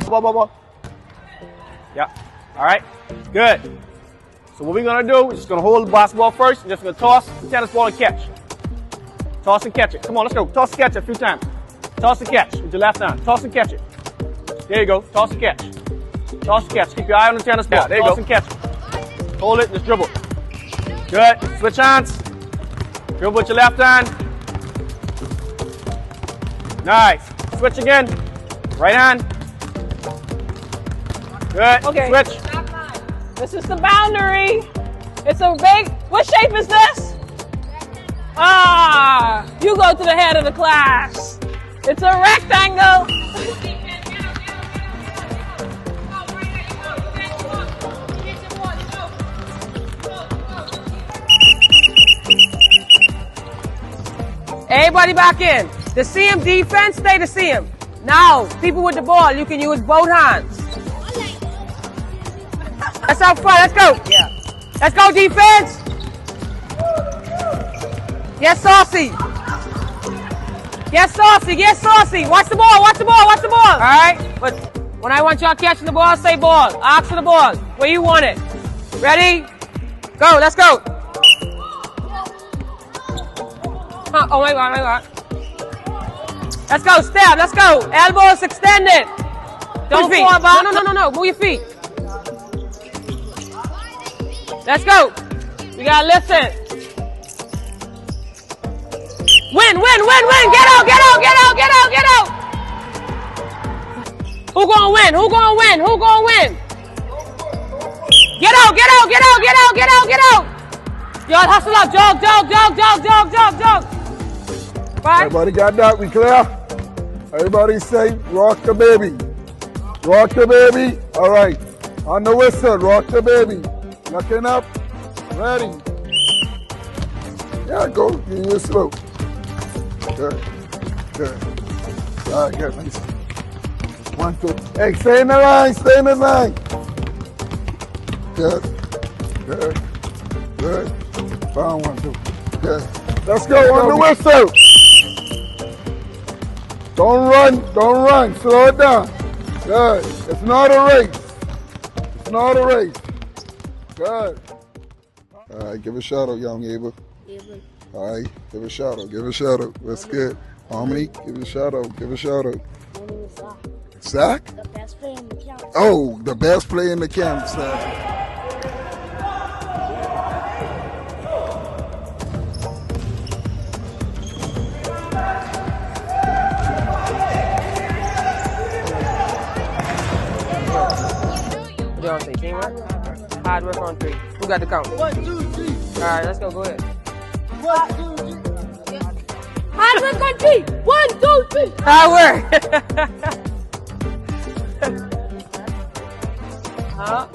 ball. Yeah. All right. Good. So what we're going to do, we're just going to hold the basketball first. We're just going to toss the tennis ball and catch. Toss and catch it. Come on, let's go. Toss and catch it a few times. Toss and catch with your left hand. Toss and catch it. There you go. Toss and catch. Toss and catch. Keep your eye on the tennis ball. There you go. Toss and catch it. Hold it. Just dribble. Good. Switch hands. Dribble with your left hand. Nice. Switch again. Right hand. Good. Okay. Switch. This is the boundary. It's a big, what shape is this? Ah, you go to the head of the class. It's a rectangle. Everybody back in. The CM defense, stay the CM. Now, people with the ball, you can use both hands. Let's have fun. Let's go. Yeah. Let's go, defense. Get saucy. Get saucy. Get saucy. Watch the ball. Watch the ball. Watch the ball. All right. But when I want y'all catching the ball, say ball. Ask for the ball. Where you want it. Ready? Go. Let's go. Oh my God. My God. Let's go. Step. Let's go. Elbows extended. Don't fall back. No. Move your feet. Let's go. We gotta listen. Win. Get out. Who gonna win? Get out. Y'all hustle up. Jog. Right. Everybody got that? We clear? Everybody say, rock the baby. All right. On the whistle, rock the baby. Looking up. Ready. Yeah, go. Give you a slow. Good. All right, good. Nice. 1, 2. Hey, stay in the line. Good. Found 1, 2. Good. Let's go on the whistle. Don't run. Slow it down. Good. It's not a race. Good. All right, give a shout out, young Ava. All right, give a shout out. That's good. Harmony, give a shout out. Zach? The best player in the camp. Oh, the best player in the camp, Zach. What do you want to say? Teamwork? Hard work on 3. Who got the count? 1, 2, 3. All right, let's go. Go ahead. 1, 2, 3. Hard work on 3. 1, 2, 3. Hard work. Huh?